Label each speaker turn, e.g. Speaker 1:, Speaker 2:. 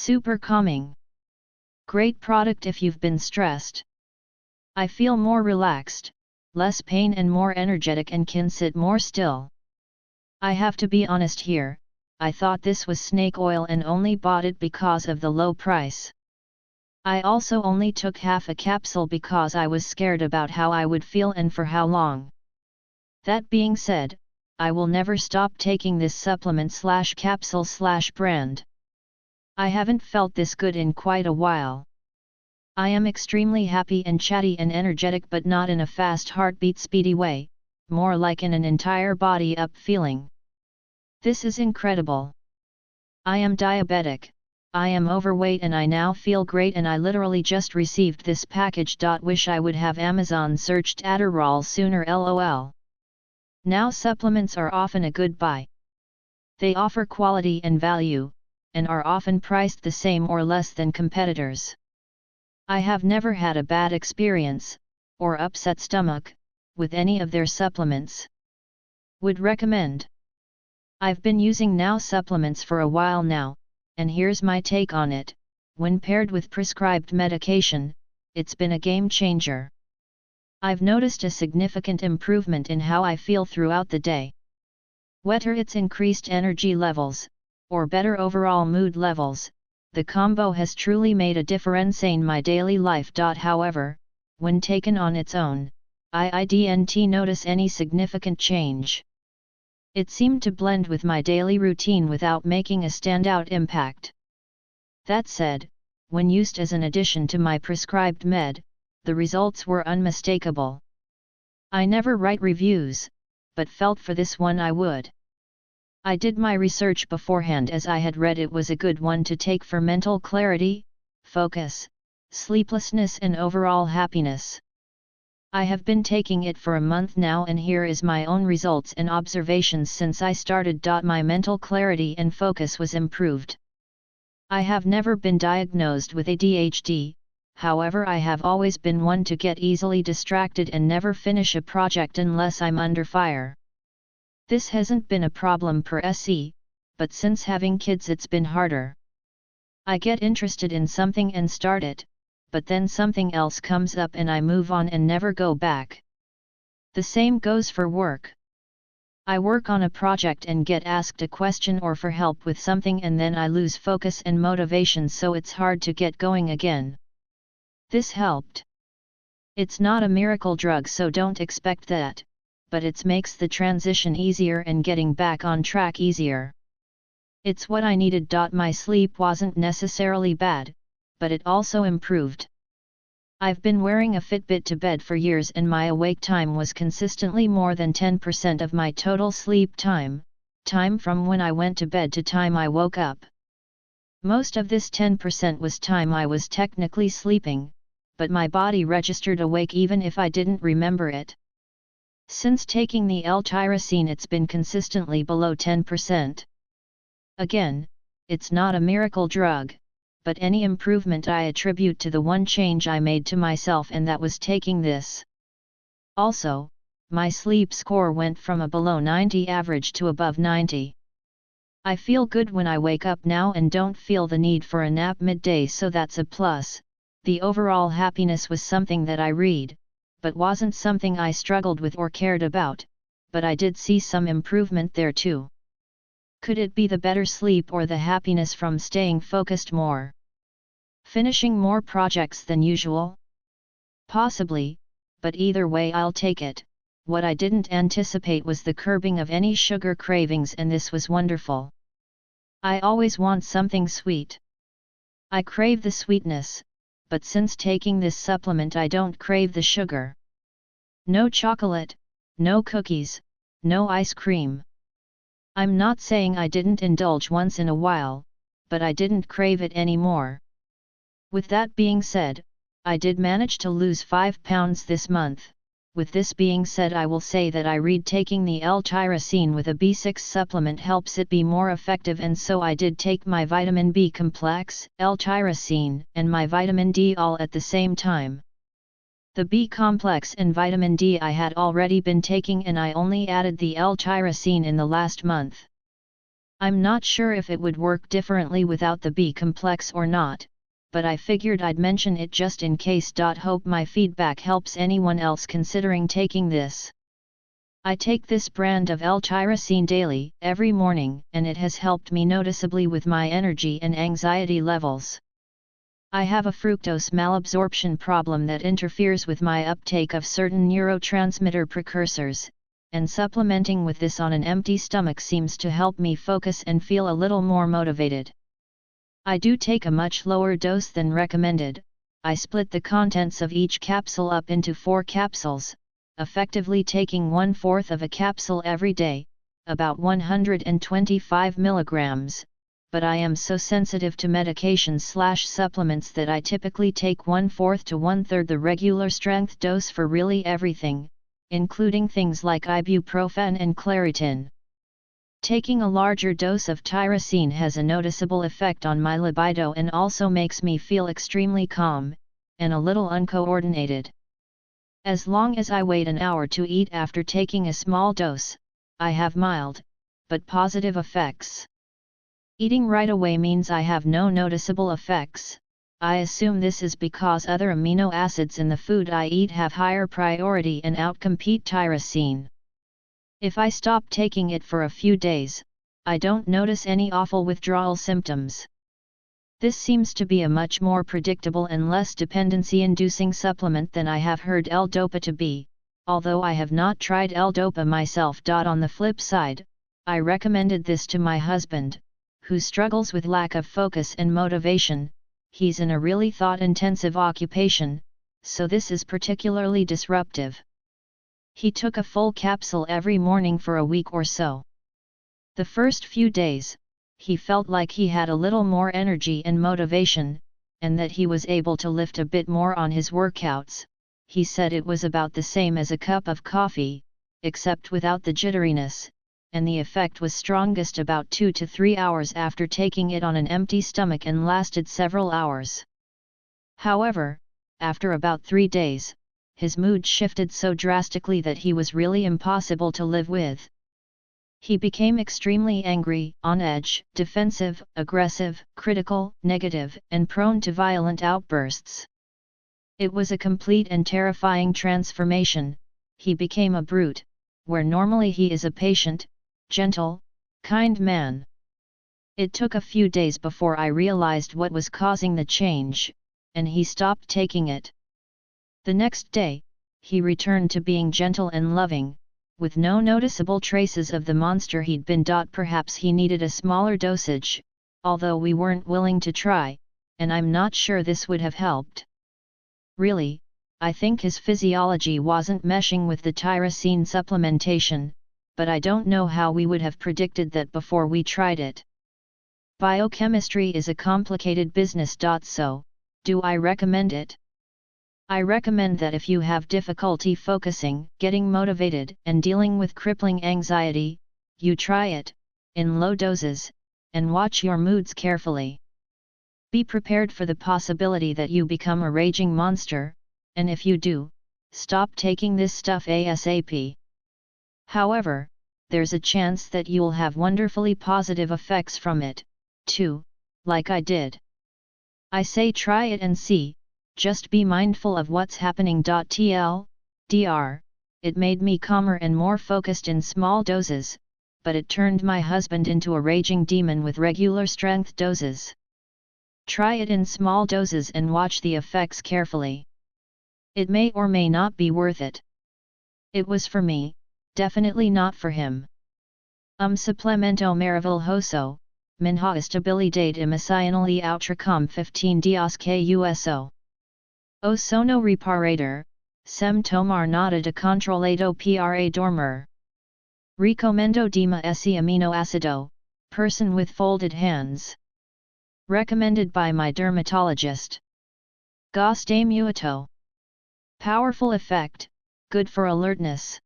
Speaker 1: Super calming. Great product if you've been stressed. I feel more relaxed, less pain and more energetic and can sit more still. I have to be honest here, I thought this was snake oil and only bought it because of the low price. I also only took half a capsule because I was scared about how I would feel and for how long. That being said, I will never stop taking this supplement/capsule/brand. I haven't felt this good in quite a while. I am extremely happy and chatty and energetic, but not in a fast heartbeat speedy way, more like in an entire body up feeling. This is incredible. I am diabetic, I am overweight and I now feel great, and I literally just received this package. Wish I would have Amazon searched Adderall sooner lol. Now supplements are often a good buy. They offer quality and value, and are often priced the same or less than competitors. I have never had a bad experience, or upset stomach, with any of their supplements. Would recommend. I've been using Now supplements for a while now, and here's my take on it. When paired with prescribed medication, it's been a game changer. I've noticed a significant improvement in how I feel throughout the day. Whether it's increased energy levels, or better overall mood levels, the combo has truly made a difference in my daily life. However, when taken on its own, I didn't notice any significant change. It seemed to blend with my daily routine without making a standout impact. That said, when used as an addition to my prescribed med, the results were unmistakable. I never write reviews, but felt for this one I would. I did my research beforehand, as I had read it was a good one to take for mental clarity, focus, sleeplessness and overall happiness. I have been taking it for a month now, and here is my own results and observations since I started. My mental clarity and focus was improved. I have never been diagnosed with ADHD, however I have always been one to get easily distracted and never finish a project unless I'm under fire. This hasn't been a problem per se, but since having kids it's been harder. I get interested in something and start it, but then something else comes up and I move on and never go back. The same goes for work. I work on a project and get asked a question or for help with something, and then I lose focus and motivation, so it's hard to get going again. This helped. It's not a miracle drug, so don't expect that, but it makes the transition easier and getting back on track easier. It's what I needed. My sleep wasn't necessarily bad, but it also improved. I've been wearing a Fitbit to bed for years, and my awake time was consistently more than 10% of my total sleep time from when I went to bed to time I woke up. Most of this 10% was time I was technically sleeping, but my body registered awake even if I didn't remember it. Since taking the L-Tyrosine it's been consistently below 10%. Again, it's not a miracle drug, but any improvement I attribute to the one change I made to myself, and that was taking this. Also, my sleep score went from a below 90 average to above 90. I feel good when I wake up now and don't feel the need for a nap midday, so that's a plus. The overall happiness was something that I read, but wasn't something I struggled with or cared about, but I did see some improvement there too. Could it be the better sleep or the happiness from staying focused more? Finishing more projects than usual? Possibly, but either way I'll take it. What I didn't anticipate was the curbing of any sugar cravings, and this was wonderful. I always want something sweet. I crave the sweetness, but since taking this supplement I don't crave the sugar. No chocolate, no cookies, no ice cream. I'm not saying I didn't indulge once in a while, but I didn't crave it anymore. With that being said, I did manage to lose 5 pounds this month. With this being said, I will say that I read taking the L-Tyrosine with a B6 supplement helps it be more effective, and so I did take my vitamin B complex, L-Tyrosine, and my vitamin D all at the same time. The B complex and vitamin D I had already been taking, and I only added the L-Tyrosine in the last month. I'm not sure if it would work differently without the B complex or not, but I figured I'd mention it just in case. Hope my feedback helps anyone else considering taking this. I take this brand of L-Tyrosine daily, every morning, and it has helped me noticeably with my energy and anxiety levels. I have a fructose malabsorption problem that interferes with my uptake of certain neurotransmitter precursors, and supplementing with this on an empty stomach seems to help me focus and feel a little more motivated. I do take a much lower dose than recommended. I split the contents of each capsule up into 4 capsules, effectively taking 1/4 of a capsule every day, about 125 mg, but I am so sensitive to medications/supplements that I typically take 1/4 to 1/3 the regular strength dose for really everything, including things like ibuprofen and Claritin. Taking a larger dose of tyrosine has a noticeable effect on my libido and also makes me feel extremely calm, and a little uncoordinated. As long as I wait an hour to eat after taking a small dose, I have mild, but positive effects. Eating right away means I have no noticeable effects. I assume this is because other amino acids in the food I eat have higher priority and outcompete tyrosine. If I stop taking it for a few days, I don't notice any awful withdrawal symptoms. This seems to be a much more predictable and less dependency-inducing supplement than I have heard L-Dopa to be, although I have not tried L-Dopa myself. On the flip side, I recommended this to my husband, who struggles with lack of focus and motivation. He's in a really thought-intensive occupation, so this is particularly disruptive. He took a full capsule every morning for a week or so. The first few days, he felt like he had a little more energy and motivation, and that he was able to lift a bit more on his workouts. He said it was about the same as a cup of coffee, except without the jitteriness, and the effect was strongest about 2 to 3 hours after taking it on an empty stomach and lasted several hours. However, after about 3 days, his mood shifted so drastically that he was really impossible to live with. He became extremely angry, on edge, defensive, aggressive, critical, negative, and prone to violent outbursts. It was a complete and terrifying transformation. He became a brute, where normally he is a patient, gentle, kind man. It took a few days before I realized what was causing the change, and he stopped taking it. The next day, he returned to being gentle and loving, with no noticeable traces of the monster he'd been. Perhaps he needed a smaller dosage, although we weren't willing to try, and I'm not sure this would have helped. Really, I think his physiology wasn't meshing with the tyrosine supplementation, but I don't know how we would have predicted that before we tried it. Biochemistry is a complicated business. So, do I recommend it? I recommend that if you have difficulty focusing, getting motivated, and dealing with crippling anxiety, you try it, in low doses, and watch your moods carefully. Be prepared for the possibility that you become a raging monster, and if you do, stop taking this stuff ASAP. However, there's a chance that you'll have wonderfully positive effects from it, too, like I did. I say try it and see. Just be mindful of what's happening. Dr. It made me calmer and more focused in small doses, but it turned my husband into a raging demon with regular strength doses. Try it in small doses and watch the effects carefully. It may or may not be worth it. It was for me, definitely not for him. Suplemento maravilhoso, minha estabilidade emocional e outracom 15 dias que uso. O sono reparador, sem tomar nada de controlado para dormir. Recomendo dema esse amino ácido, person with folded hands. Recommended by my dermatologist. Gostei muito. Powerful effect, good for alertness.